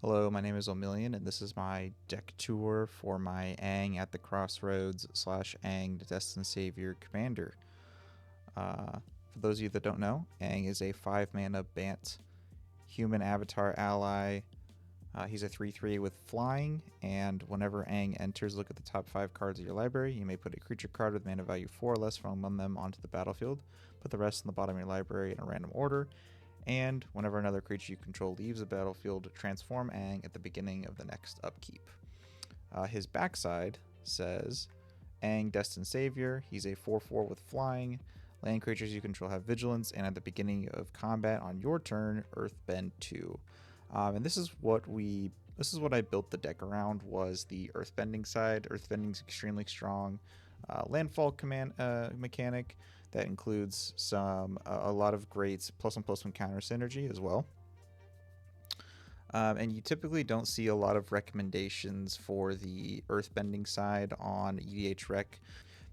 Hello, my name is O'Million, and this is my deck tour for my Aang at the Crossroads / Aang Destined Savior commander. For those of you that don't know, Aang is a 5-mana Bant human avatar ally. He's a 3/3 with flying, and whenever Aang enters, look at the top 5 cards of your library. You may put a creature card with mana value 4 or less from among them onto the battlefield. Put the rest in the bottom of your library in a random order. And whenever another creature you control leaves the battlefield, transform Aang at the beginning of the next upkeep. His backside says, Aang Destined Savior. He's a 4/4 with flying. Land creatures you control have vigilance, and at the beginning of combat on your turn, Earthbend 2. And this is what I built the deck around, was the Earthbending side. Earthbending's extremely strong landfall command mechanic that includes a lot of great +1/+1 counter synergy as well. And you typically don't see a lot of recommendations for the Earthbending side on EDH Rec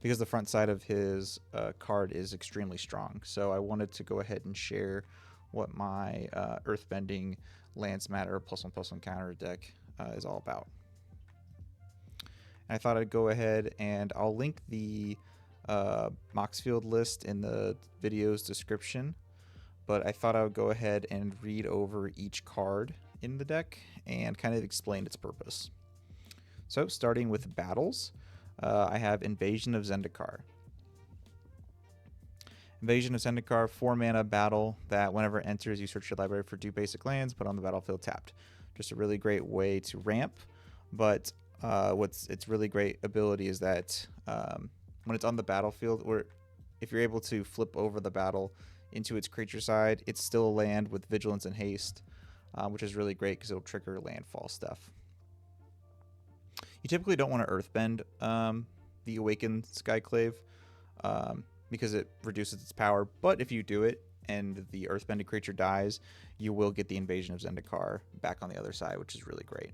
because the front side of his card is extremely strong. So I wanted to go ahead and share what my Earthbending Lands Matter +1/+1 counter deck is all about. And I thought I'd go ahead and I'll link the Moxfield list in the video's description, but I thought I would go ahead and read over each card in the deck and kind of explain its purpose. So starting with battles, I have Invasion of Zendikar. Invasion of Zendikar, 4-mana battle that whenever it enters, you search your library for 2 basic lands, put on the battlefield tapped. Just a really great way to ramp, but its really great ability is that when it's on the battlefield, or if you're able to flip over the battle into its creature side, it's still a land with vigilance and haste, which is really great because it'll trigger landfall stuff. You typically don't want to Earthbend the Awakened Skyclave because it reduces its power, but if you do it and the Earthbended creature dies, you will get the Invasion of Zendikar back on the other side, which is really great.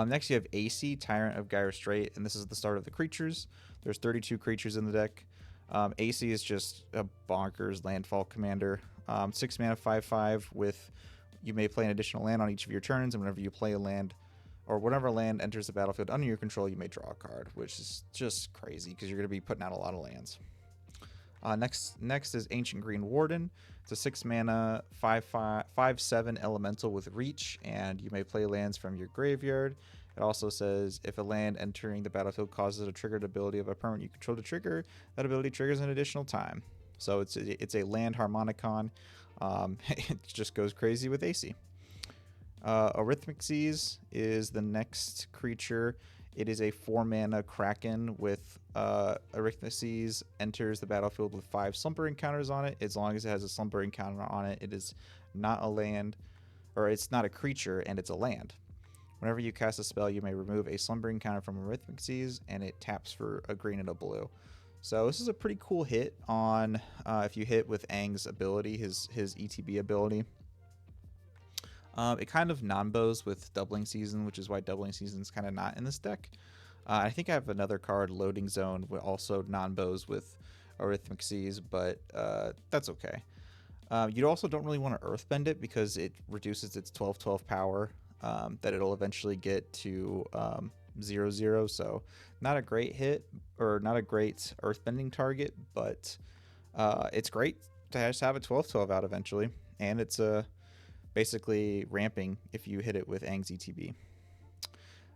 Next, you have AC, Tyrant of Gyre Strait, and this is the start of the creatures. There's 32 creatures in the deck. AC is just a bonkers landfall commander. 6 mana, 5/5 with, you may play an additional land on each of your turns, and whenever you play a land, or whenever land enters the battlefield under your control, you may draw a card, which is just crazy because you're going to be putting out a lot of lands. Next is Ancient Green Warden. It's a 6 mana, 5/7 elemental with reach, and you may play lands from your graveyard. It also says if a land entering the battlefield causes a triggered ability of a permanent you control to trigger, that ability triggers an additional time. So it's a land harmonicon. It just goes crazy with AC. Arithmic Seas is the next creature. It is a 4-mana Kraken with Arithmic Seas enters the battlefield with 5 Slumber Encounters on it. As long as it has a Slumber Encounter on it, it is not a land, or it's not a creature, and it's a land. Whenever you cast a spell, you may remove a Slumber Encounter from Arithmic Seas, and it taps for a green and a blue. So this is a pretty cool hit on if you hit with Aang's ability, his ETB ability. It kind of non-bows with Doubling Season, which is why Doubling Season is kind of not in this deck. I think I have another card, Loading Zone, with also non-bows with Arithmic Seas, but that's okay. You also don't really want to Earthbend it because it reduces its 12/12 power that it'll eventually get to 0/0. So not a great hit, or not a great Earthbending target, but it's great to just have a 12/12 out eventually, and it's basically ramping if you hit it with Aang's ETB.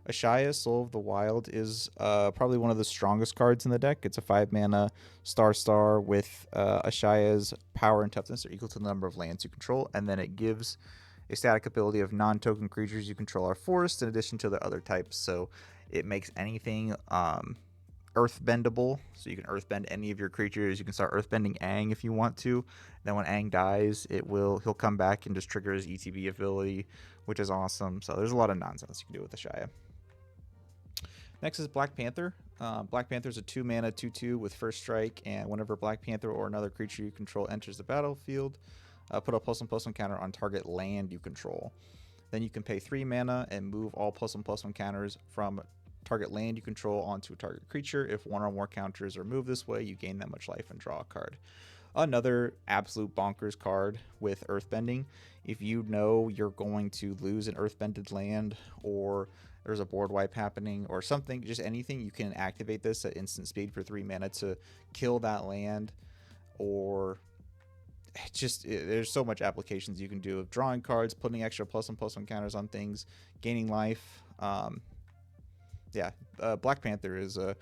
Ashaya, Soul of the Wild, is probably one of the strongest cards in the deck. It's a 5-mana star with Ashaya's power and toughness are equal to the number of lands you control, and then it gives a static ability of non-token creatures you control are forced in addition to the other types, so it makes anything Earthbendable, so you can Earthbend any of your creatures. You can start Earthbending Aang if you want to. Then when Aang dies, he'll come back and just trigger his ETB ability, which is awesome. So there's a lot of nonsense you can do with Ashaya. Next is Black Panther. Black Panther is a 2-mana 2/2 with first strike, and whenever Black Panther or another creature you control enters the battlefield, put a +1/+1 counter on target land you control. Then you can pay 3 mana and move all +1/+1 counters from target land you control onto a target creature. If one or more counters are moved this way, you gain that much life and draw a card. Another absolute bonkers card with Earthbending. If you know you're going to lose an Earthbended land, or there's a board wipe happening or something, just anything, you can activate this at instant speed for 3 mana to kill that land. Or there's so much applications you can do of drawing cards, putting extra +1/+1 counters on things, gaining life. Black Panther is a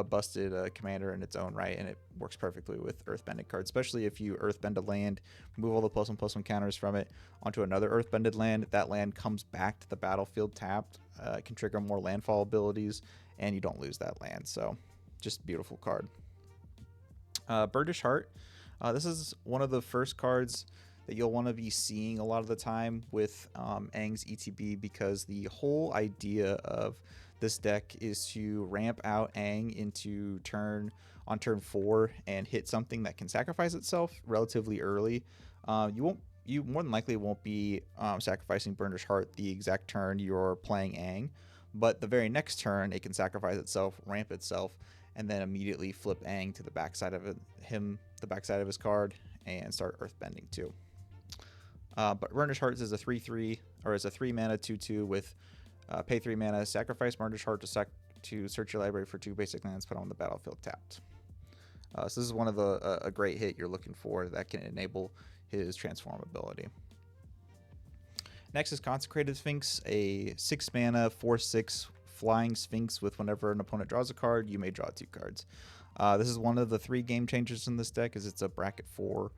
busted commander in its own right, and it works perfectly with Earthbending cards, especially if you Earthbend a land, move all the +1/+1 counters from it onto another Earthbended land. That land comes back to the battlefield tapped, can trigger more landfall abilities, and you don't lose that land. So, just beautiful card. Birdish Heart. This is one of the first cards that you'll want to be seeing a lot of the time with Aang's ETB, because the whole idea of this deck is to ramp out Aang into on turn 4 and hit something that can sacrifice itself relatively early. You more than likely won't be sacrificing Burnished Heart the exact turn you're playing Aang, but the very next turn it can sacrifice itself, ramp itself, and then immediately flip Aang to the backside of the backside of his card, and start Earthbending too. But Burnished Heart is a 3/3, or is a 3 mana 2/2 with pay 3 mana, sacrifice Burnished Heart to search your library for 2 basic lands, put on the battlefield tapped. So this is one of a great hit you're looking for that can enable his transform ability. Next is Consecrated Sphinx, a 6 mana 4/6 flying Sphinx with whenever an opponent draws a card, you may draw 2 cards. This is one of the 3 game changers in this deck, as it's a bracket 4.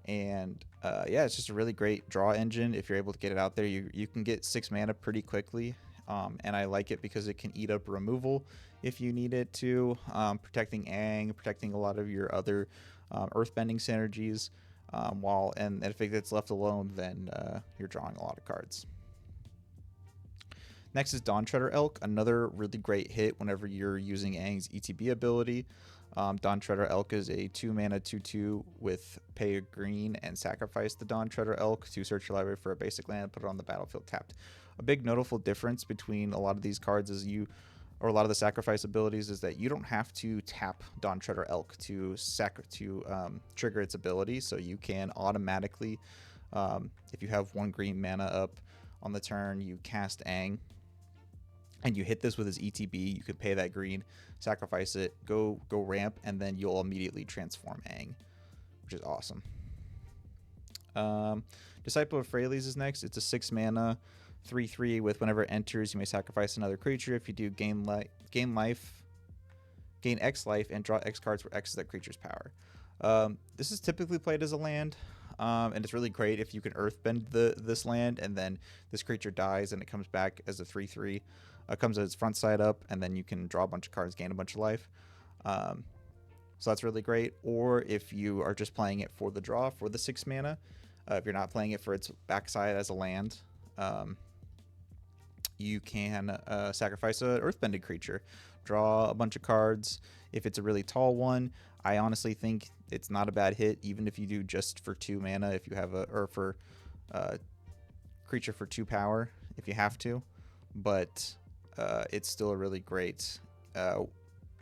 And it's just a really great draw engine. If you're able to get it out there, you can get 6 mana pretty quickly. And I like it because it can eat up removal if you need it to, protecting Aang, protecting a lot of your other Earthbending synergies. And if it gets left alone, then you're drawing a lot of cards. Next is Dawn-Treader Elk, another really great hit whenever you're using Aang's ETB ability. Dawn-Treader Elk is a 2 mana 2/2 with pay a green and sacrifice the Dawn-Treader Elk to search your library for a basic land and put it on the battlefield tapped. A big notable difference between a lot of these cards is a lot of the sacrifice abilities, is that you don't have to tap Dawn-Treader Elk to trigger its ability. So you can automatically, if you have 1 green mana up on the turn, you cast Aang, and you hit this with his ETB, you could pay that green, sacrifice it, go ramp, and then you'll immediately transform Aang, which is awesome. Disciple of Freyles is next. It's a 6 mana 3/3 with whenever it enters, you may sacrifice another creature. If you do, gain X life and draw X cards where X is that creature's power. This is typically played as a land, and it's really great if you can Earthbend this land, and then this creature dies and it comes back as a 3/3. Comes as front side up, and then you can draw a bunch of cards, gain a bunch of life. So that's really great. Or if you are just playing it for the draw for the 6 mana, if you're not playing it for its backside as a land, you can sacrifice an Earthbending creature, draw a bunch of cards. If it's a really tall one, I honestly think it's not a bad hit, even if you do just for 2 mana, if you have for creature for 2 power, if you have to. But it's still a really great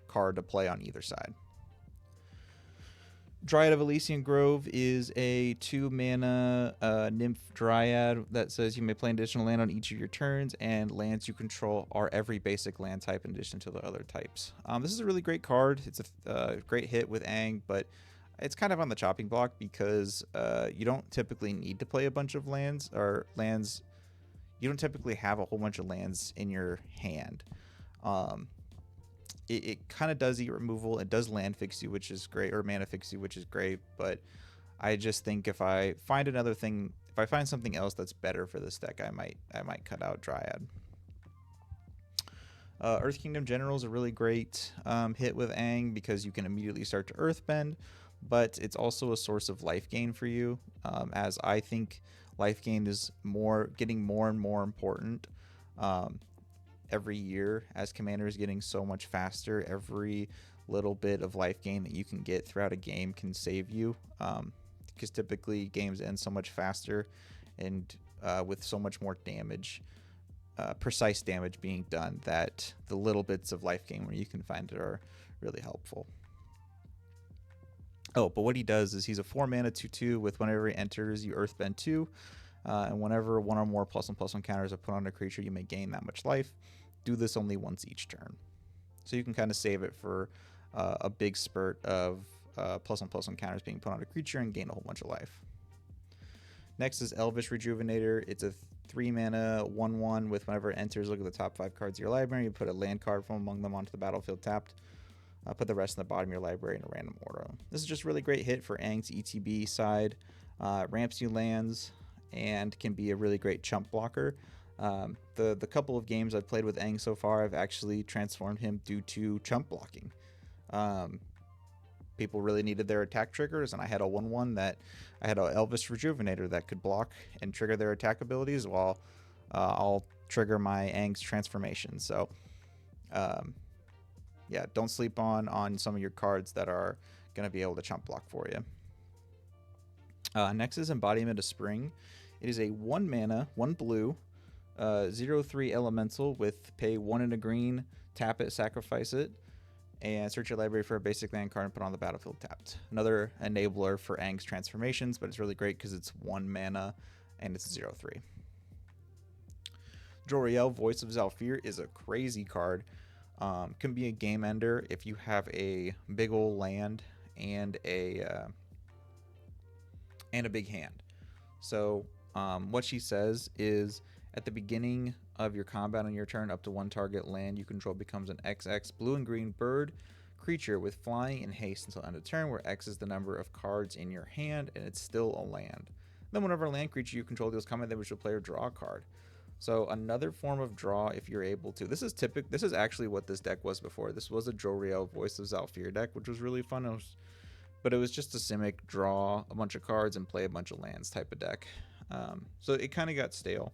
card to play on either side. Dryad of Elysian Grove is a 2 mana Nymph Dryad that says you may play an additional land on each of your turns, and lands you control are every basic land type in addition to the other types. This is a really great card. It's a great hit with Aang, but it's kind of on the chopping block because you don't typically need to play a bunch of lands. You don't typically have a whole bunch of lands in your hand. It kind of does eat removal. It does land fix you, which is great, or mana fix you, which is great. But I just think if I find something else that's better for this deck, I might cut out Dryad. Earth Kingdom General is a really great hit with Aang because you can immediately start to Earthbend, but it's also a source of life gain for you, as I think life gain is getting more and more important every year as Commander is getting so much faster. Every little bit of life gain that you can get throughout a game can save you, because typically games end so much faster and with so much more damage, precise damage being done, that the little bits of life gain where you can find it are really helpful. Oh, but what he does is he's a 4 mana 2/2 with whenever he enters, you Earthbend 2. And whenever one or more +1/+1 counters are put on a creature, you may gain that much life. Do this only once each turn. So you can kind of save it for a big spurt of +1/+1 counters being put on a creature and gain a whole bunch of life. Next is Elvish Rejuvenator. It's a 3 mana 1/1 with whenever it enters, look at the top 5 cards of your library. You put a land card from among them onto the battlefield tapped. Put the rest in the bottom of your library in a random order. This is just a really great hit for Aang's ETB side. Ramps you lands and can be a really great chump blocker. The couple of games I've played with Aang so far, I've actually transformed him due to chump blocking. People really needed their attack triggers, and I had a 1/1 that I had an Elvish Rejuvenator that could block and trigger their attack abilities while I'll trigger my Aang's transformation. So yeah, don't sleep on some of your cards that are going to be able to chump block for you. Next is Embodiment of Spring. It is a 1 mana, 1 blue, 0/3 elemental with pay 1 and a green, tap it, sacrifice it, and search your library for a basic land card and put on the battlefield tapped. Another enabler for Aang's transformations, but it's really great because it's 1 mana and it's 0/3. Joriel, Voice of Zhalfir, is a crazy card. Can be a game ender if you have a big old land and a big hand. So what she says is, at the beginning of your combat on your turn, up to 1 target land you control becomes an XX blue and green bird creature with flying and haste until end of turn, where X is the number of cards in your hand and it's still a land. Then whenever a land creature you control deals combat damage to a player, draw a card. So another form of draw if you're able to. This is actually what this deck was before. This was a Joriel Voice of Zhalfir deck, which was really fun. But it was just a Simic, draw a bunch of cards and play a bunch of lands type of deck. So it kind of got stale.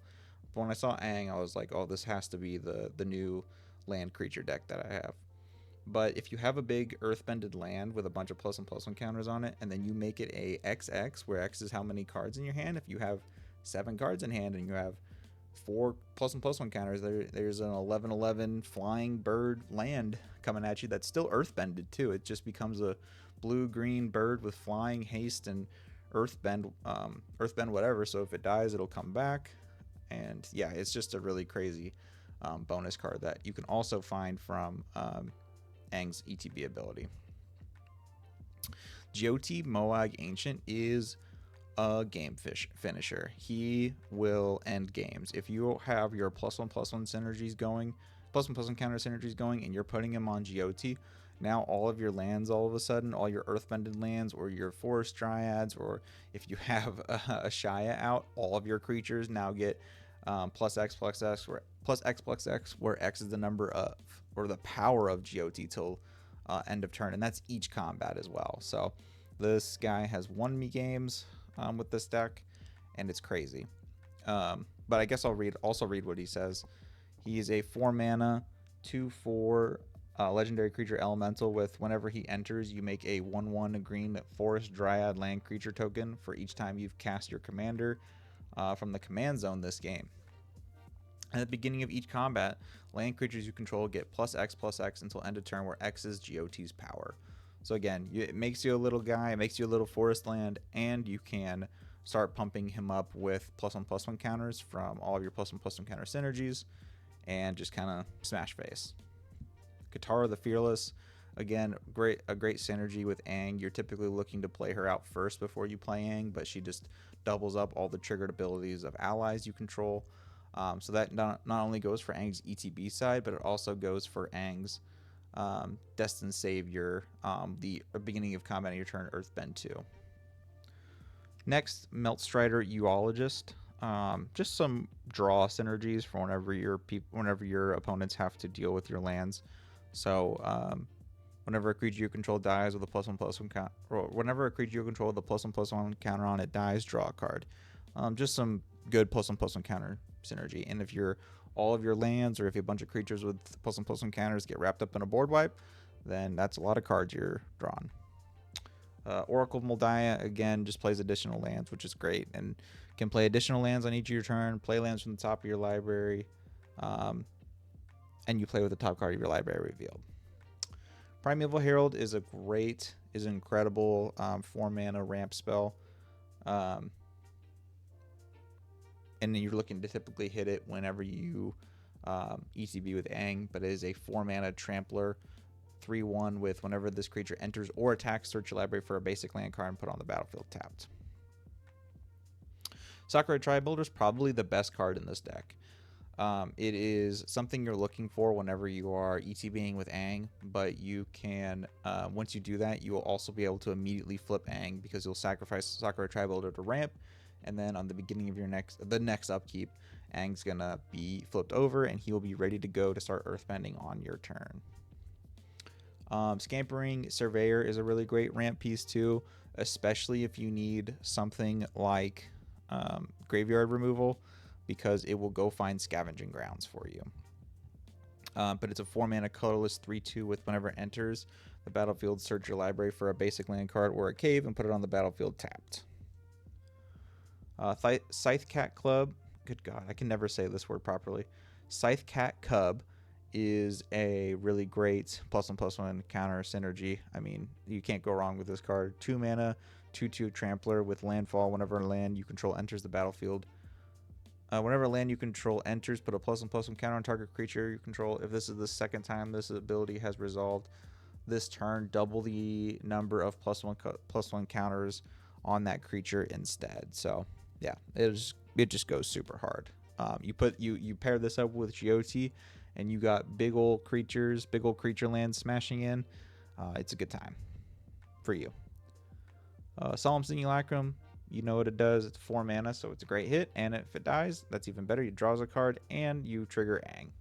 But when I saw Aang, I was like, oh, this has to be the new land creature deck that I have. But if you have a big Earthbended land with a bunch of +1/+1 counters on it, and then you make it a XX, where X is how many cards in your hand. If you have 7 cards in hand and you have 4 +1/+1 counters, there's an 11/11 flying bird land coming at you that's still Earthbended too. It just becomes a blue-green bird with flying, haste, and Earthbend whatever. So if it dies, it'll come back. And yeah, it's just a really crazy bonus card that you can also find from Aang's ETB ability. Jyoti Moag Ancient is a game finisher. He will end games. If you have your +1/+1 synergies going, +1/+1 counter synergies going, and you're putting him on Jyoti, now all of your lands, all of a sudden, all your Earthbended lands, or your Forest Dryads, or if you have a Shaya out, all of your creatures now get +X+X, where X is the number of, or the power of Jyoti till end of turn, and that's each combat as well. So this guy has won me games with this deck, and it's crazy. But I guess I'll also read what he says. He is a 4 mana 2/4 legendary creature elemental with whenever he enters, you make a 1/1 green Forest Dryad land creature token for each time you've cast your commander from the command zone this game. At the beginning of each combat, land creatures you control get +X/+X until end of turn, where X is Jyoti's power. So again, it makes you a little guy, it makes you a little forest land, and you can start pumping him up with +1/+1 counters from all of your +1/+1 counter synergies, and just kind of smash face. Katara the Fearless, again, a great synergy with Aang. You're typically looking to play her out first before you play Aang, but she just doubles up all the triggered abilities of allies you control. So that not only goes for Aang's ETB side, but it also goes for Aang's Destined Savior, the beginning of combat on your turn, Earthbend 2. Next, Meltstrider Uologist. Just some draw synergies for whenever your opponents have to deal with your lands. So whenever a creature you control dies with a +1/+1 count, or whenever a creature you control with a +1/+1 counter on it dies, draw a card. Just some good +1/+1 counter synergy. And if all of your lands, or if a bunch of creatures with +1/+1 counters get wrapped up in a board wipe, then that's a lot of cards you're drawing. Oracle of Moldiah, again, just plays additional lands, which is great, and can play additional lands on each of your turn, play lands from the top of your library, and you play with the top card of your library revealed. Primeval Herald is a great is an incredible 4 mana ramp spell. And then you're looking to typically hit it whenever you ETB with Aang, but it is a 4 mana trampler, 3/1 with whenever this creature enters or attacks, search your library for a basic land card and put on the battlefield tapped. Sakura Tri-Builder is probably the best card in this deck. It is something you're looking for whenever you are ETBing with Aang, but you can, once you do that, you will also be able to immediately flip Aang because you'll sacrifice Sakura Tri-Builder to ramp, and then on the beginning of your next upkeep, Aang's gonna be flipped over and he will be ready to go to start Earthbending on your turn. Scampering Surveyor is a really great ramp piece too, especially if you need something like graveyard removal, because it will go find scavenging grounds for you. But it's a 4 mana colorless 3/2 with whenever it enters the battlefield, search your library for a basic land card or a cave and put it on the battlefield tapped. Scythe Cat Club, good God, I can never say this word properly. Scythe Cat Cub is a really great +1/+1 counter synergy. I mean, you can't go wrong with this card. 2 mana, 2/2 Trampler with landfall. Whenever a land you control enters the battlefield, whenever a land you control enters, put a +1/+1 counter on target creature you control. If this is the second time this ability has resolved this turn, double the number of +1/+1 counters on that creature instead. So yeah, it just goes super hard. You pair this up with GOT, and you got big old creature lands smashing in. It's a good time for you. Solemn Simulacrum, you know what it does. It's 4 mana, so it's a great hit. And if it dies, that's even better. You draws a card and you trigger Aang.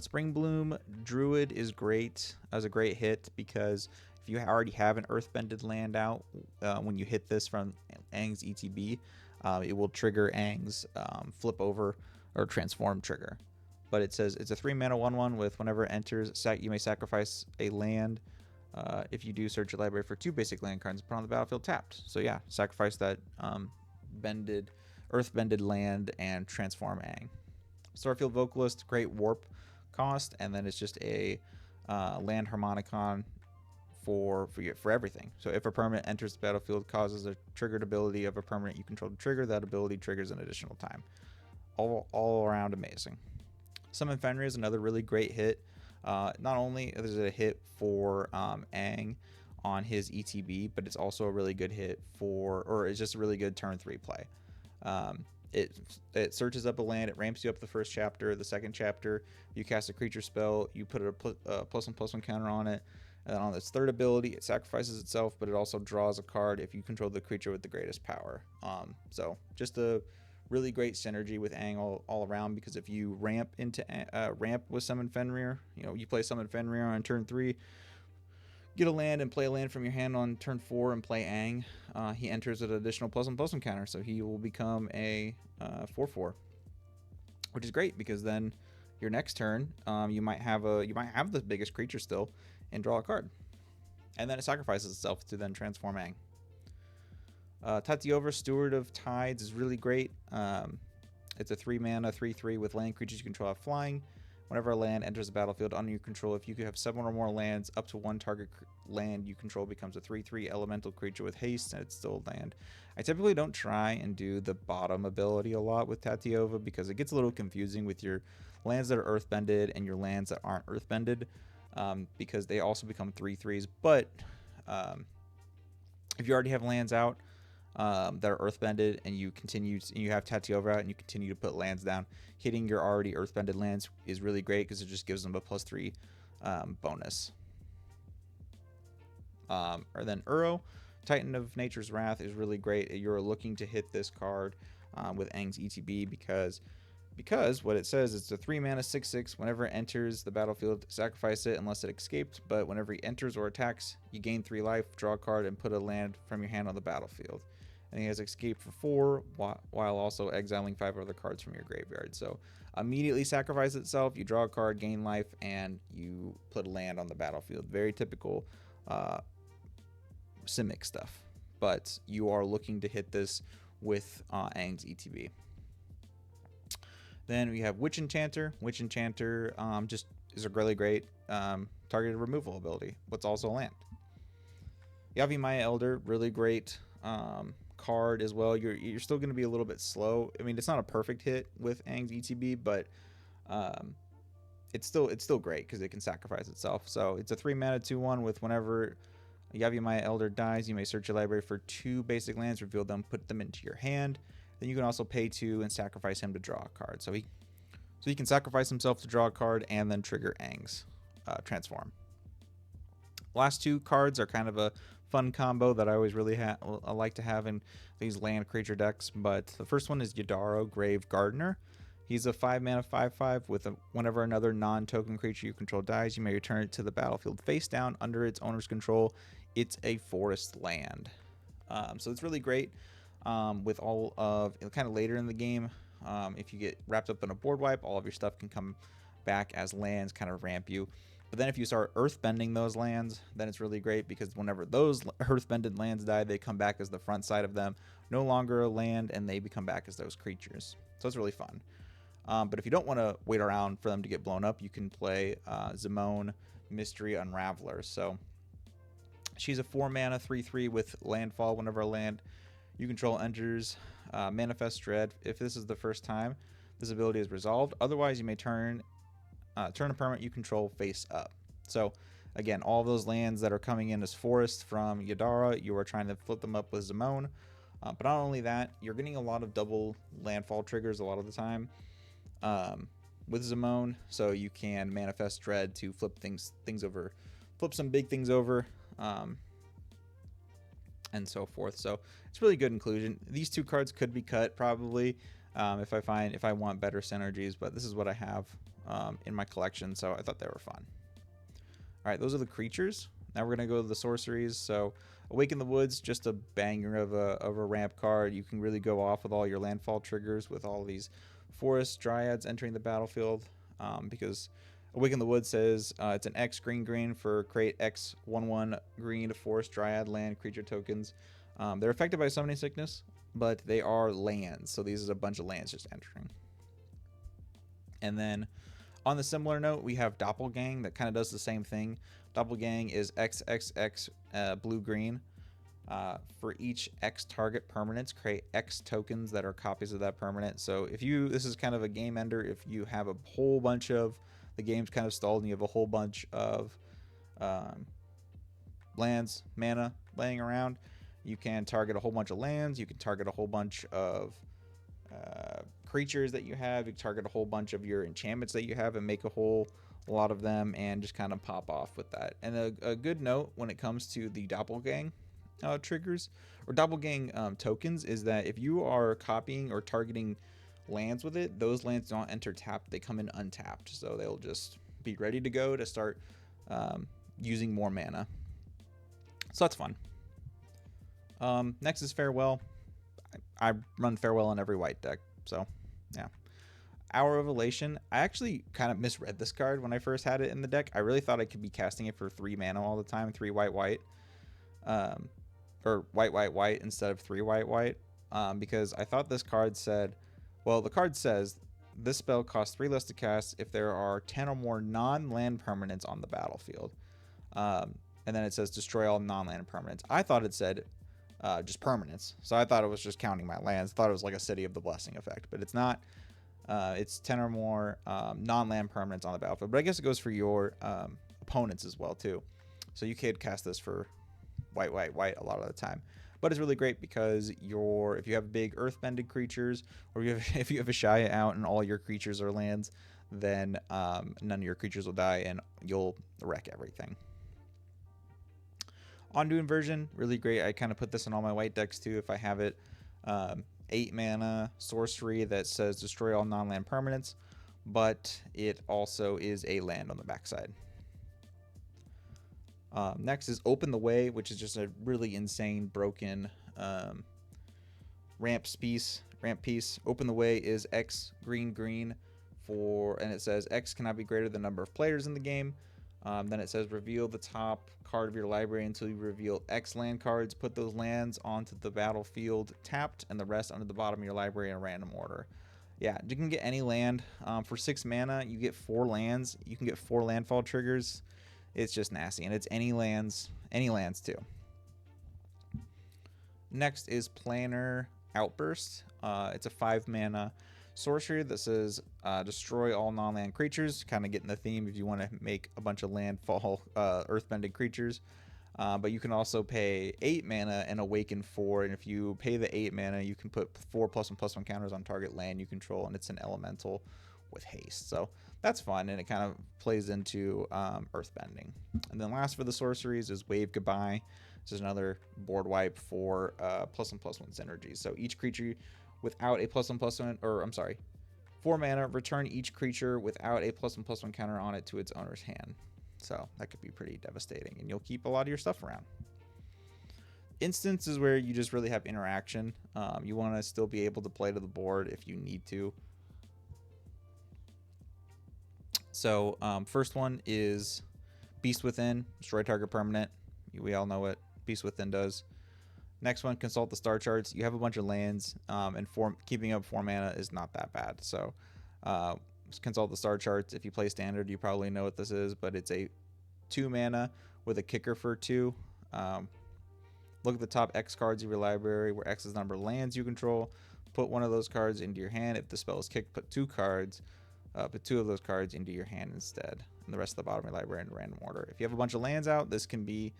Spring Bloom Druid is great as a great hit because if you already have an Earthbended land out, when you hit this from Aang's ETB, it will trigger Aang's flip over or transform trigger. But it says it's a 3 mana 1/1 with whenever it enters, you may sacrifice a land. If you do, search your library for 2 basic land cards and put on the battlefield tapped. So yeah, sacrifice that Earthbended land and transform Aang. Starfield Vocalist, great warp cost, and then it's just a land Harmonicon for everything. So if a permanent enters the battlefield, causes a triggered ability of a permanent you control to trigger, that ability triggers an additional time. All around amazing. Summon Fenrir is another really great hit. Not only is it a hit for Aang on his ETB, but it's also a really good hit or it's just a really good turn 3 play. It searches up a land, it ramps you up the first chapter. The second chapter, you cast a creature spell, you put a +1/+1 counter on it, and on its third ability, it sacrifices itself, but it also draws a card if you control the creature with the greatest power. So just a really great synergy with Aang all around, because if you ramp with Summon Fenrir, you play Summon Fenrir on turn 3, get a land and play a land from your hand on turn 4 and play Aang. He enters an additional +1/+1 counter, so he will become a 4/4, which is great because then your next turn, you might have the biggest creature still and draw a card, and then it sacrifices itself to then transform Aang. Tatiova, Steward of Tides, is really great. It's a 3 mana 3/3 with land creatures you control have flying. Whenever a land enters the battlefield under your control, if you could have 7 or more lands, up to 1 target land you control becomes a 3/3 elemental creature with haste, and it's still land. I typically don't try and do the bottom ability a lot with Tatiova because it gets a little confusing with your lands that are Earthbended and your lands that aren't Earthbended, because they also become 3/3s. But if you already have lands out that are Earthbended and you have Tatiova out and you continue to put lands down, hitting your already Earthbended lands is really great because it just gives them a +3 bonus. Or then Uro, Titan of Nature's Wrath, is really great. You're looking to hit this card with Aang's ETB because what it says is it's a 3 mana 6/6. Whenever it enters the battlefield, sacrifice it unless it escaped, but whenever he enters or attacks, you gain 3 life, draw a card, and put a land from your hand on the battlefield. And he has escape for 4 while also exiling 5 other cards from your graveyard. So immediately sacrifice itself, you draw a card, gain life, and you put a land on the battlefield. Very typical Simic stuff. But you are looking to hit this with Aang's ETB. Then we have Witch Enchanter. Witch Enchanter, just is a really great targeted removal ability. What's also a land. Yavi Maya Elder, really great card as well. You're still going to be a little bit slow. I mean, it's not a perfect hit with Aang's ETB, but it's still great because it can sacrifice itself. So it's a 3-mana 2/1 with whenever Yavi Maya Elder dies, you may search your library for 2 basic lands, reveal them, put them into your hand. Then you can also pay 2 and sacrifice him to draw a card. So he can sacrifice himself to draw a card and then trigger Aang's transform. Last 2 cards are kind of a fun combo that I always really like to have in these land creature decks. But the first one is Yadaro, Grave Gardener. He's a 5-mana 5/5 with whenever another non-token creature you control dies, you may return it to the battlefield face down under its owner's control. It's a forest land. So it's really great with all of kind of later in the game. If you get wrapped up in a board wipe, all of your stuff can come back as lands, kind of ramp you. But then if you start earthbending those lands, then it's really great because whenever those earthbended lands die, they come back as the front side of them, no longer a land, and they become back as those creatures. So it's really fun. But if you don't want to wait around for them to get blown up, you can play Zimone, Mystery Unraveler. So she's a 4-mana 3/3 with landfall. Whenever a land you control enters Manifest Dread, if this is the first time this ability is resolved. Otherwise, you may turn a permanent you control face up. So again, all of those lands that are coming in as forest from Yadara, you are trying to flip them up with Zimone. But not only that, you're getting a lot of double landfall triggers a lot of the time with Zimone. So you can Manifest Dread to flip things over, flip some big things over, and so forth. So it's really good inclusion. These 2 cards could be cut probably if I want better synergies, but this is what I have in my collection, so I thought they were fun. All right, those are the creatures. Now we're gonna go to the sorceries. So Awaken the Woods, just a banger of a ramp card. You can really go off with all your landfall triggers with all these forest dryads entering the battlefield, because Awaken the Woods says it's an X green for create X 1/1 green forest dryad land creature tokens. They're affected by summoning sickness, but they are lands, so these is a bunch of lands just entering. And then on the similar note, we have Doppelgang that kind of does the same thing. Doppelgang is XXX blue-green. For each X target permanence, create X tokens that are copies of that permanent. So this is kind of a game ender. If you have a whole bunch of, the game's kind of stalled and you have a whole bunch of lands, mana laying around, you can target a whole bunch of lands. You can target a whole bunch of creatures that you have. You can target a whole bunch of your enchantments that you have and make a whole lot of them and just kind of pop off with that. And a good note when it comes to the Doppelgang triggers or Doppelgang tokens is that if you are copying or targeting lands with it, those lands don't enter tapped. They come in untapped. So they'll just be ready to go to start using more mana. So that's fun. Next is Farewell. I run Farewell on every white deck, so yeah. Hour of Elation. I actually kind of misread this card when I first had it in the deck. I really thought I could be casting it for 3 mana all the time, 3 white, or white instead of 3 white, because I thought this card said, well, the card says this spell costs 3 less to cast if there are 10 or more non-land permanents on the battlefield, and then it says destroy all non-land permanents. I thought it said just permanents. So I thought it was just counting my lands. I thought it was like a City of the Blessing effect, but it's not. It's 10 or more non-land permanents on the battlefield. But I guess it goes for your opponents as well too. So you could cast this for white a lot of the time. But it's really great because if you have big earthbended creatures, or if you have a Shia out and all your creatures are lands, then none of your creatures will die and you'll wreck everything. Ondu Inversion, really great. I kind of put this in all my white decks too if I have it. 8 mana sorcery that says destroy all non-land permanents, but it also is a land on the backside. Next is Open the Way, which is just a really insane broken ramp piece. Open the Way is X green and it says X cannot be greater than the number of players in the game. Then it says reveal the top card of your library until you reveal X land cards. Put those lands onto the battlefield tapped and the rest under the bottom of your library in a random order. Yeah, you can get any land. For 6 mana, you get 4 lands. You can get 4 landfall triggers. It's just nasty, and it's any lands too. Next is Planner Outburst. It's a 5 mana sorcery that says destroy all non-land creatures. Kind of getting the theme if you want to make a bunch of landfall earthbending creatures. But you can also pay 8 mana and awaken 4, and if you pay the 8 mana, you can put 4+1/+1 counters on target land you control, and it's an elemental with haste. So that's fun, and it kind of plays into earthbending. And then last for the sorceries is Wave Goodbye. This is another board wipe for +1/+1 synergies. So each creature without a +1/+1, or I'm sorry, 4 mana, return each creature without a +1/+1 counter on it to its owner's hand. So that could be pretty devastating, and you'll keep a lot of your stuff around. Instance is where you just really have interaction. You want to still be able to play to the board if you need to. So first one is Beast Within, destroy target permanent. We all know what Beast Within does. Next one, consult the star charts. You have a bunch of lands, and keeping up 4 mana is not that bad. So consult the star charts. If you play standard, you probably know what this is, but it's a 2 mana with a kicker for 2. Look at the top X cards of your library, where X is the number of lands you control. Put one of those cards into your hand. If the spell is kicked, put 2 of those cards into your hand instead, and the rest of the bottom of your library in random order. If you have a bunch of lands out, this can be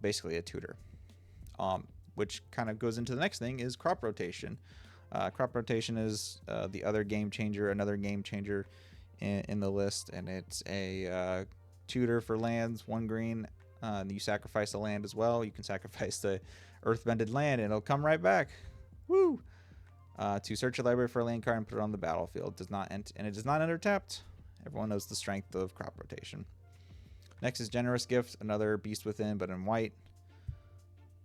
basically a tutor, which kind of goes into the next thing, is crop rotation. Crop rotation is the other game changer, another game changer in the list, and it's a tutor for lands, 1 green. You sacrifice a land as well. You can sacrifice the earthbended land, and it'll come right back. Woo! To search your library for a land card and put it on the battlefield. And it does not enter tapped. Everyone knows the strength of crop rotation. Next is Generous Gift, another Beast Within, but in white.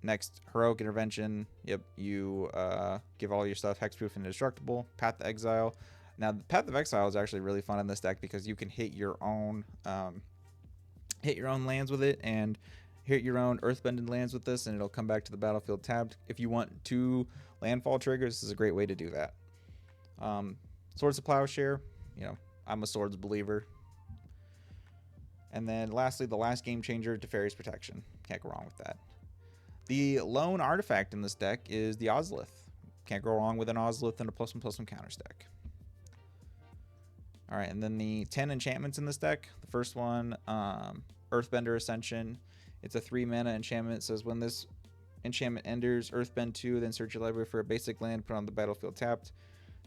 Next, Heroic Intervention. Yep, you give all your stuff hexproof and indestructible. Path to Exile. Now, the Path of Exile is actually really fun in this deck because you can hit your own lands with it, and hit your own earthbended lands with this, and it'll come back to the battlefield tabbed. If you want 2 landfall triggers, this is a great way to do that. Swords of Plowshare. I'm a swords believer. And then lastly, the last game changer, Teferi's Protection. Can't go wrong with that. The lone artifact in this deck is the Ozlith. Can't go wrong with an Ozlith and a +1/+1 counter stack. All right, and then the 10 enchantments in this deck. The first one, Earthbender Ascension. It's a 3 mana enchantment. It says when this enchantment enters, Earthbend 2, then search your library for a basic land, put on the battlefield tapped.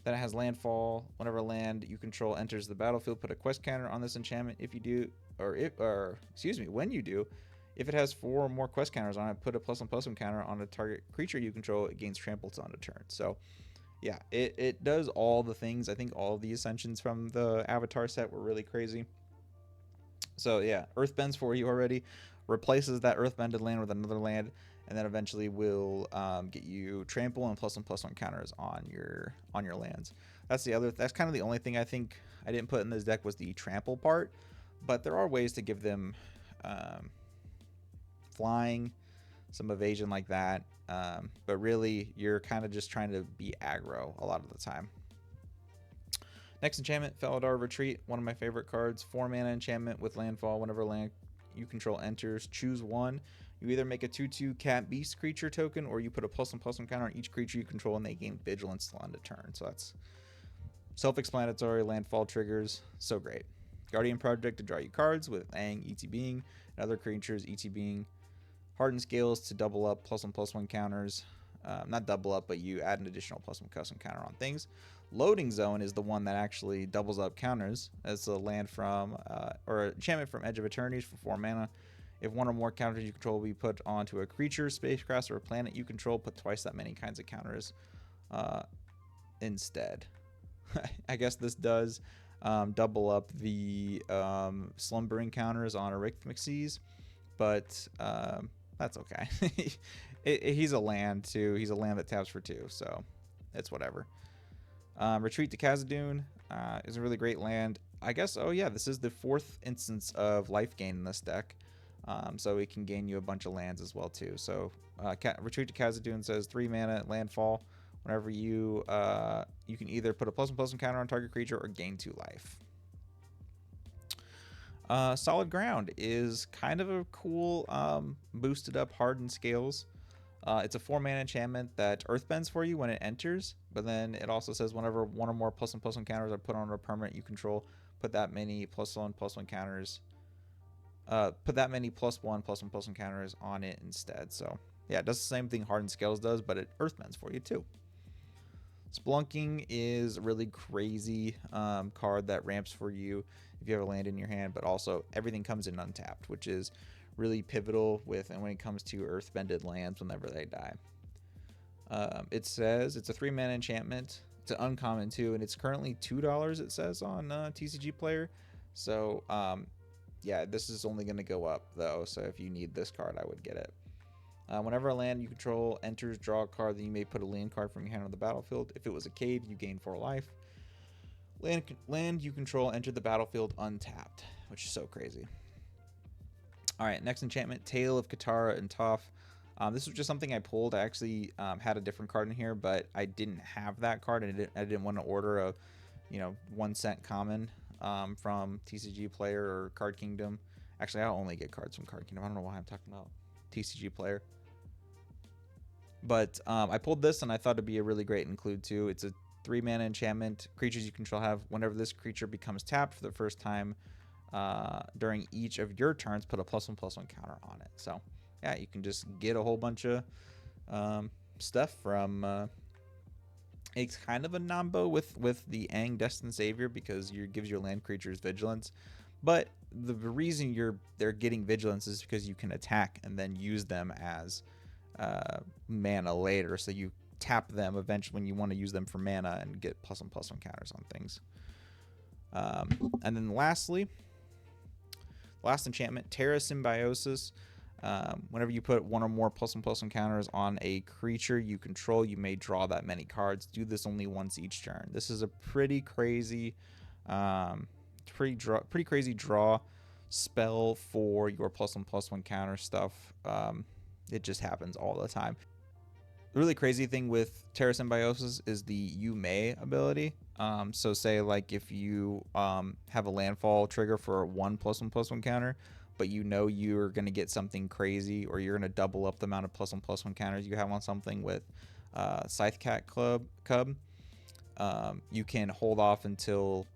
Then it has landfall. Whenever a land you control enters the battlefield, put a quest counter on this enchantment. When you do, if it has 4 or more quest counters on it, put a +1/+1 counter on a target creature you control. It gains trampled on a turn. So, yeah, it does all the things. I think all of the ascensions from the Avatar set were really crazy. So, yeah, Earthbends for you already. Replaces that Earthbended land with another land, and then eventually will get you trample and +1/+1 counters on your lands. That's kind of the only thing I think I didn't put in this deck was the trample part, but there are ways to give them flying, some evasion like that, but really you're kind of just trying to be aggro a lot of the time. Next enchantment, Felidar Retreat, one of my favorite cards. 4 mana enchantment with landfall. Whenever land you control enters, choose one. You either make a 2/2 cat beast creature token, or you put a +1/+1 counter on each creature you control, and they gain vigilance till end of turn. So that's self-explanatory. Landfall triggers, so great. Guardian Project to draw you cards with Aang ETBing, and other creatures ETBing. Hardened Scales to double up +1/+1 counters. Not double up, but you add an additional +1/+1 counter on things. Loading Zone is the one that actually doubles up counters as a land from or an enchantment from Edge of Eternities for 4 mana. If one or more counters you control will be put onto a creature, spacecraft, or a planet you control, put twice that many kinds of counters instead. I guess this does double up the slumbering counters on Arithmic Seas, but that's okay. He's a land too. He's a land that taps for 2, so it's whatever. Retreat to Khazad-dûn is a really great land. I guess, oh yeah, this is the 4th instance of life gain in this deck. So it can gain you a bunch of lands as well too. So Retreat to Khazad-dûn says 3 mana landfall. Whenever you you can either put a +1/+1 counter on target creature or gain 2 life. Solid Ground is kind of a cool boosted up hardened scales. It's a 4-mana enchantment that earthbends for you when it enters, but then it also says whenever one or more +1/+1 counters are put on a permanent you control, put that many +1/+1 counters. Put that many +1/+1 counters on it instead. So yeah, it does the same thing Hardened Scales does, but it earthbends for you too. Splunking is a really crazy card that ramps for you if you have a land in your hand, but also everything comes in untapped, which is really pivotal and when it comes to earthbended lands whenever they die. It says it's a 3-mana enchantment. It's an uncommon too, and it's currently $2, it says on TCG Player. So yeah, this is only going to go up though, so if you need this card, I would get it. Whenever a land you control enters, draw a card, then you may put a land card from your hand on the battlefield. If it was a cave, you gain 4 life. Land you control entered the battlefield untapped, which is so crazy. All right, next enchantment, Tale of Katara and Toph. This was just something I pulled. I actually had a different card in here, but I didn't have that card, and I didn't want to order a 1-cent common from TCG Player or Card Kingdom. Actually, I only get cards from Card Kingdom. I don't know why I'm talking about TCG Player. But I pulled this, and I thought it'd be a really great include too. It's a 3-mana enchantment. Creatures you control have, whenever this creature becomes tapped for the first time during each of your turns, put a +1/+1 counter on it. So yeah, you can just get a whole bunch of stuff from. It's kind of a nombo with the Aang Destined Savior because it gives your land creatures vigilance. But the reason they're getting vigilance is because you can attack and then use them as mana later. So you tap them eventually when you want to use them for mana and get +1/+1 counters on things. And then lastly, last enchantment, Terra Symbiosis. Whenever you put one or more +1/+1 counters on a creature you control, you may draw that many cards. Do this only once each turn. This is a pretty crazy, pretty crazy draw spell for your +1/+1 counter stuff. It just happens all the time. The really crazy thing with Terra Symbiosis is the You May ability. So say like if you have a landfall trigger for one +1/+1 counter, but you know you're going to get something crazy, or you're going to double up the amount of +1/+1 counters you have on something with Scythecat Cub, you can hold off until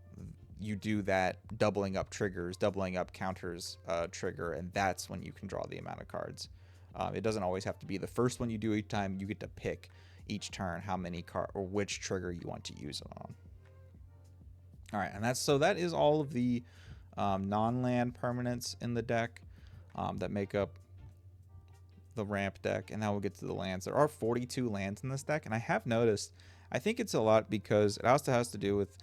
you do that doubling up counters trigger, and that's when you can draw the amount of cards. It doesn't always have to be the first one you do each time. You get to pick each turn how many or which trigger you want to use it on. All right, and that is all of the non-land permanents in the deck that make up the ramp deck, and now we'll get to the lands. There are 42 lands in this deck, and I have noticed, I think it's a lot because it also has to do with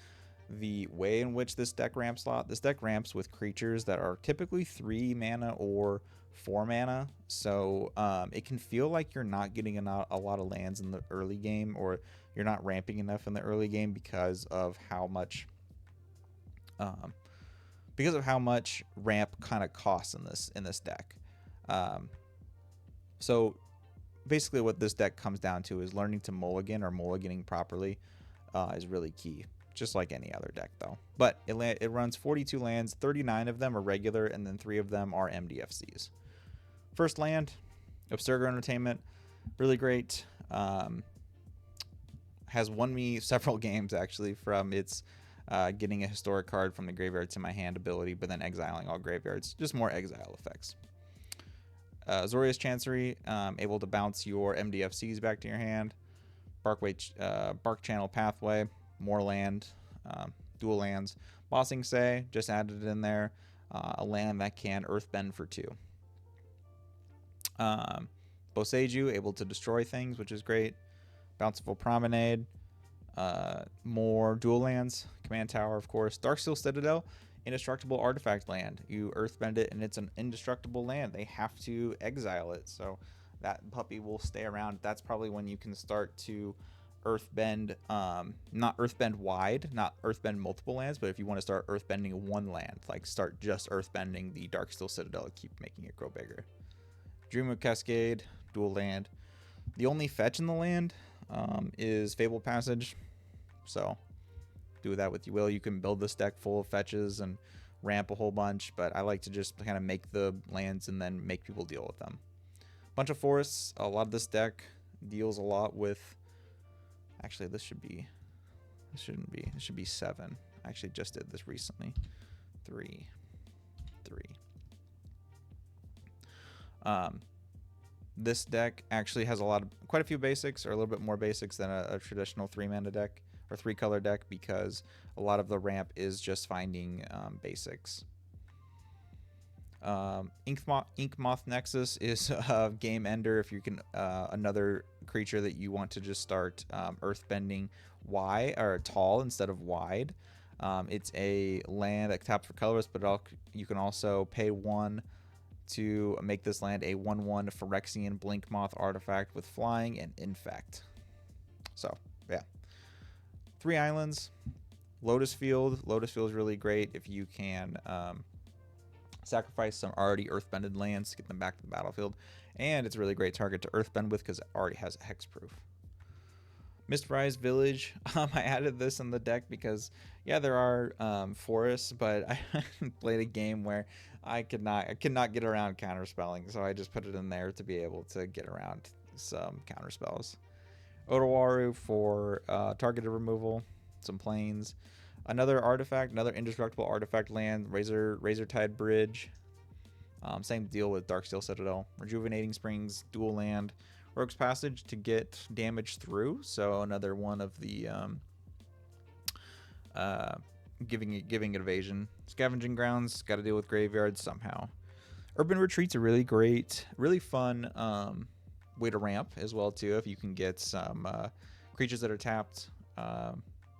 the way in which this deck ramps a lot. This deck ramps with creatures that are typically 3 mana or 4 mana, so it can feel like you're not getting a lot of lands in the early game, or you're not ramping enough in the early game because of how much ramp kind of costs in this deck. So basically what this deck comes down to is learning to mulligan, or mulliganing properly is really key, just like any other deck though. But it runs 42 lands, 39 of them are regular, and then 3 of them are MDFCs. First land, Abstergo Entertainment, really great. Has won me several games actually from its getting a historic card from the graveyard to my hand ability, but then exiling all graveyards. Just more exile effects. Azorius Chancery, able to bounce your MDFCs back to your hand. Bark Channel Pathway, more land, dual lands. Bossing Say, just added it in there. A land that can earthbend for 2. Boseiju, able to destroy things, which is great. Bountiful Promenade, more dual lands. Command Tower, of course. Darksteel Citadel, indestructible artifact land. You earthbend it, and it's an indestructible land. They have to exile it, so that puppy will stay around. That's probably when you can start to earthbend, not earthbend wide, not earthbend multiple lands, but if you want to start earthbending one land, like start just earthbending the Darksteel Citadel and keep making it grow bigger. Dream of Cascade, dual land. The only fetch in the land, is Fable Passage. So do that what you will. You can build this deck full of fetches and ramp a whole bunch, but I like to just kind of make the lands and then make people deal with them. Bunch of forests. A lot of this deck deals a lot with, actually this should be, this shouldn't be, it should be 7. I actually just did this recently. 3. This deck actually has quite a few basics, or a little bit more basics than a traditional 3-mana deck or 3-color deck, because a lot of the ramp is just finding basics. Ink Moth Nexus is a game ender if you can another creature that you want to just start earthbending wide or tall instead of wide. It's a land that taps for colorless, but you can also pay 1 to make this land a 1/1 Phyrexian Blink Moth artifact with flying and infect. So yeah, 3 islands. Lotus Field. Lotus Field is really great if you can sacrifice some already earthbended lands to get them back to the battlefield, and it's a really great target to earthbend with because it already has a hexproof. Mistrise Village. I added this in the deck because, yeah, there are forests, but I played a game where I could not get around counterspelling, so I just put it in there to be able to get around some counterspells. Otowaru for targeted removal, some planes. Another artifact, another indestructible artifact land, Razortide Bridge. Same deal with Darksteel Citadel. Rejuvenating Springs, dual land. Rogue's Passage to get damage through, so another one of the giving it evasion. Scavenging Grounds, got to deal with graveyards somehow. Urban Retreat's a really great, really fun way to ramp as well too. If you can get some creatures that are tapped,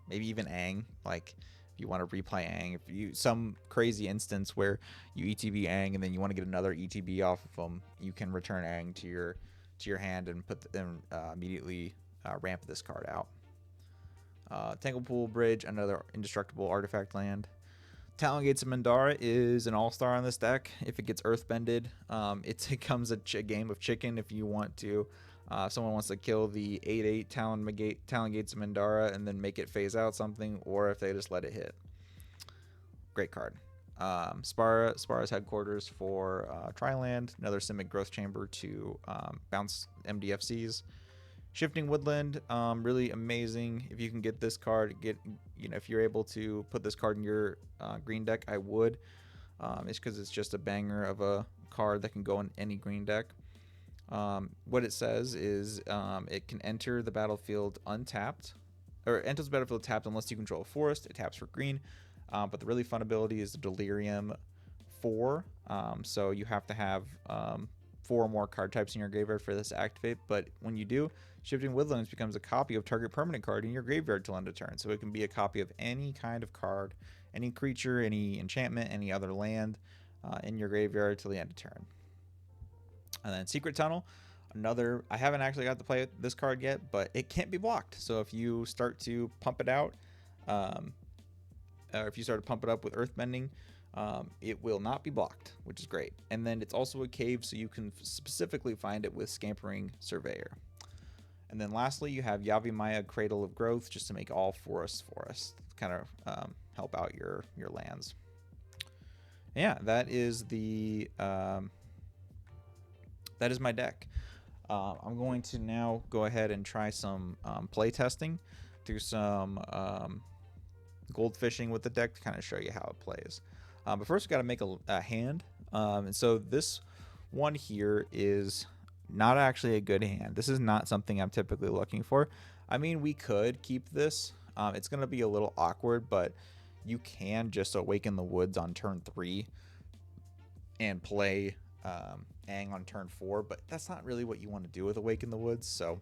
maybe even Aang. Like if you want to replay Aang, if you some crazy instance where you ETB Aang and then you want to get another ETB off of them, you can return Aang to your hand and put them immediately ramp this card out. Tanglepool Bridge, another indestructible artifact land. Talon Gates of Mandara is an all-star on this deck. If it gets earthbended, it becomes a game of chicken. If you want to, if someone wants to kill the 8/8 Talon Gates of Mandara and then make it phase out something, or if they just let it hit. Great card. Spara's headquarters for Triland, another Simic Growth Chamber to bounce MDFCs. Shifting Woodland, really amazing. If you can get this card, if you're able to put this card in your green deck, I would. It's because it's just a banger of a card that can go in any green deck. What it says is it can enter the battlefield untapped, or enters the battlefield tapped unless you control a forest. It taps for green. But the really fun ability is the Delirium 4. So you have to have 4 or more card types in your graveyard for this to activate. But when you do, Shifting Woodlands becomes a copy of target permanent card in your graveyard till end of turn. So it can be a copy of any kind of card, any creature, any enchantment, any other land in your graveyard till the end of turn. And then Secret Tunnel. I haven't actually got to play this card yet, but it can't be blocked. So if you start to pump it out, or if you start to pump it up with Earthbending, it will not be blocked, which is great. And then it's also a cave, so you can specifically find it with Scampering Surveyor. And then lastly, you have Yavimaya, Cradle of Growth, just to make all forests kind of help out your lands. Yeah, that is my deck. I'm going to now go ahead and try some play testing, do some gold fishing with the deck to kind of show you how it plays. But first we got to make a hand. And so this one here is not actually a good hand. This is not something I'm typically looking for. I mean, we could keep this. It's going to be a little awkward, but you can just Awaken the Woods on turn 3 and play Aang on turn 4, but that's not really what you want to do with Awaken the Woods. So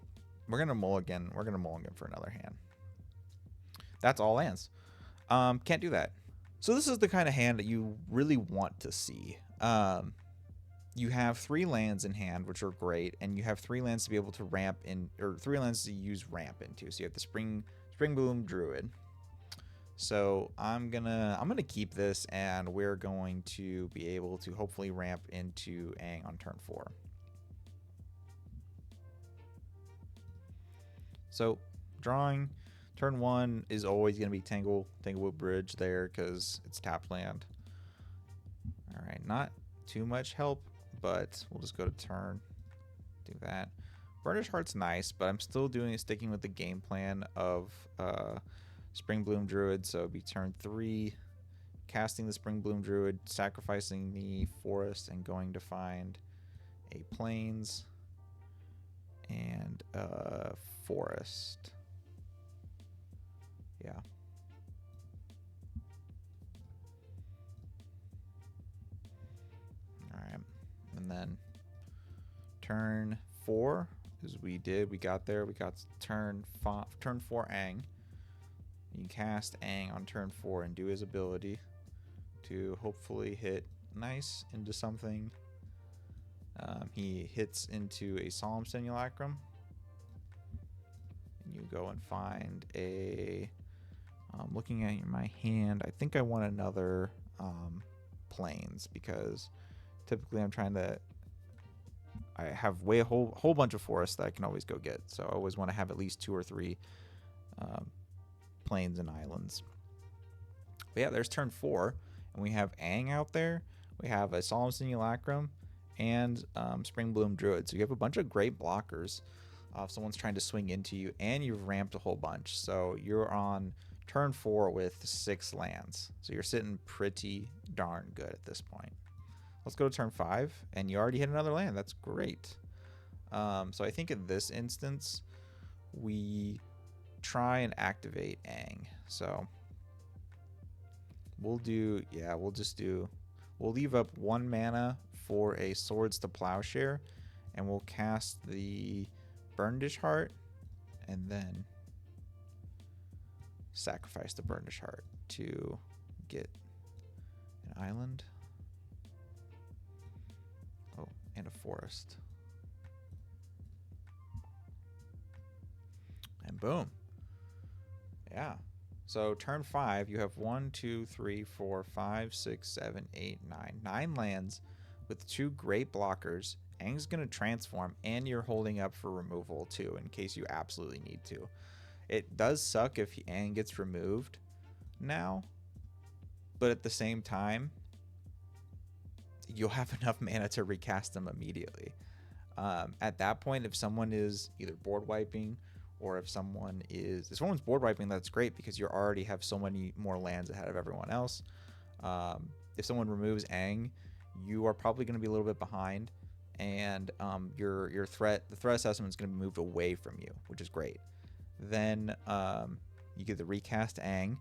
we're going to mulligan. We're going to mulligan for another hand. That's all lands. Can't do that. So this is the kind of hand that you really want to see. You have 3 lands in hand, which are great, and you have 3 lands to be able to ramp in, or 3 lands to use ramp into. So you have the Spring Bloom Druid. So I'm gonna keep this, and we're going to be able to hopefully ramp into Aang on turn 4. So drawing turn 1 is always going to be Tanglewood Bridge there because it's tapped land. All right, not too much help, but we'll just go to turn. Do that. Burnished Heart's nice, but I'm still sticking with the game plan of Springbloom Druid. So it'd be turn 3, casting the Springbloom Druid, sacrificing the forest, and going to find a plains and a forest. Yeah. All right. And then turn 4 is we got there. We got turn 4 Aang. You can cast Aang on turn 4 and do his ability to hopefully hit nice into something. He hits into a Solemn Simulacrum. And you go and find a... looking at my hand, I think I want another plains because typically I'm trying to... I have a whole bunch of forests that I can always go get. So I always want to have at least 2 or 3 plains and islands. But yeah, there's turn 4. And we have Aang out there. We have a Solemn Simulacrum and Springbloom Druid. So you have a bunch of great blockers if someone's trying to swing into you, and you've ramped a whole bunch. So you're on turn 4 with 6 lands. So you're sitting pretty darn good at this point. Let's go to turn 5, and you already hit another land. That's great. So I think in this instance, we try and activate Aang. So we'll leave up 1 mana for a Swords to Plowshare, and we'll cast the Burnished Heart, and then sacrifice the Burnished Heart to get an island. Oh, and a forest. And boom. Yeah. So turn 5, you have 1, 2, 3, 4, 5, 6, 7, 8, 9. 9 lands with 2 great blockers. Aang's going to transform, and you're holding up for removal too, in case you absolutely need to. It does suck if Aang gets removed now, but at the same time, you'll have enough mana to recast them immediately. At that point, if someone is either board wiping, or if someone's board wiping, that's great because you already have so many more lands ahead of everyone else. If someone removes Aang, you are probably going to be a little bit behind, and the threat assessment is going to be moved away from you, which is great. Then you get the recast Aang.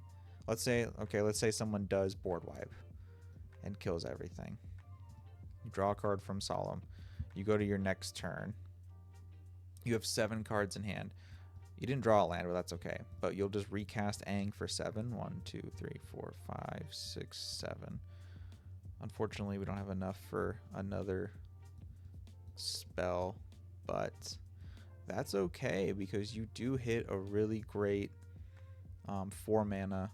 Let's say someone does board wipe and kills everything. You draw a card from Solemn. You go to your next turn. You have 7 cards in hand. You didn't draw a land, but that's okay. But you'll just recast Aang for 7. 1, 2, 3, 4, 5, 6, 7. Unfortunately, we don't have enough for another spell, but that's okay because you do hit a really great 4 mana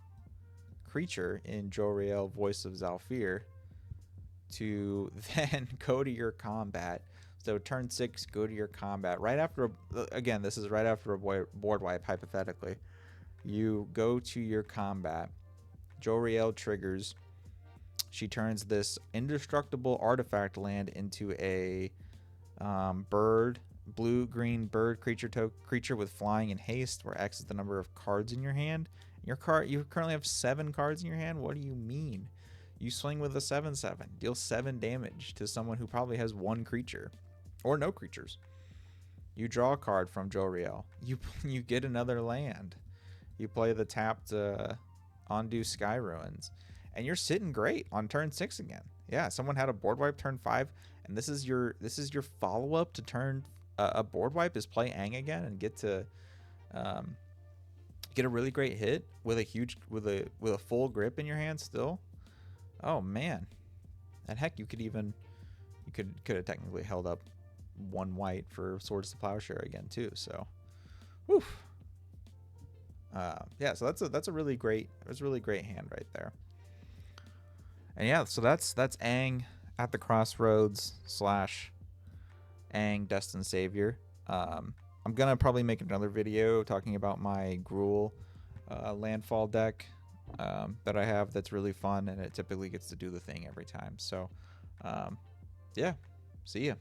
creature in Joriel, Voice of Zhalfir, to then go to your combat. So turn 6, go to your combat. Right after, this is right after a board wipe, hypothetically. You go to your combat. Joriel triggers. She turns this indestructible artifact land into a blue-green bird creature with flying and haste, where X is the number of cards in your hand. You currently have 7 cards in your hand. What do you mean? You swing with a 7/7, deal 7 damage to someone who probably has 1 creature. Or no creatures. You draw a card from Joriel. You get another land. You play the tapped Ondu Sky Ruins. And you're sitting great on turn 6 again. Yeah, someone had a board wipe turn 5, and this is your follow-up to turn a board wipe is play Aang again and get to get a really great hit with a full grip in your hand still. Oh man. And heck, you could have technically held up 1 white for Swords to Plowshare again too. So, whew. Yeah. So that's a really great hand right there. And yeah, so that's Aang at the Crossroads / Aang Destined Savior. I'm gonna probably make another video talking about my Gruul landfall deck that I have that's really fun, and it typically gets to do the thing every time. So yeah, see ya.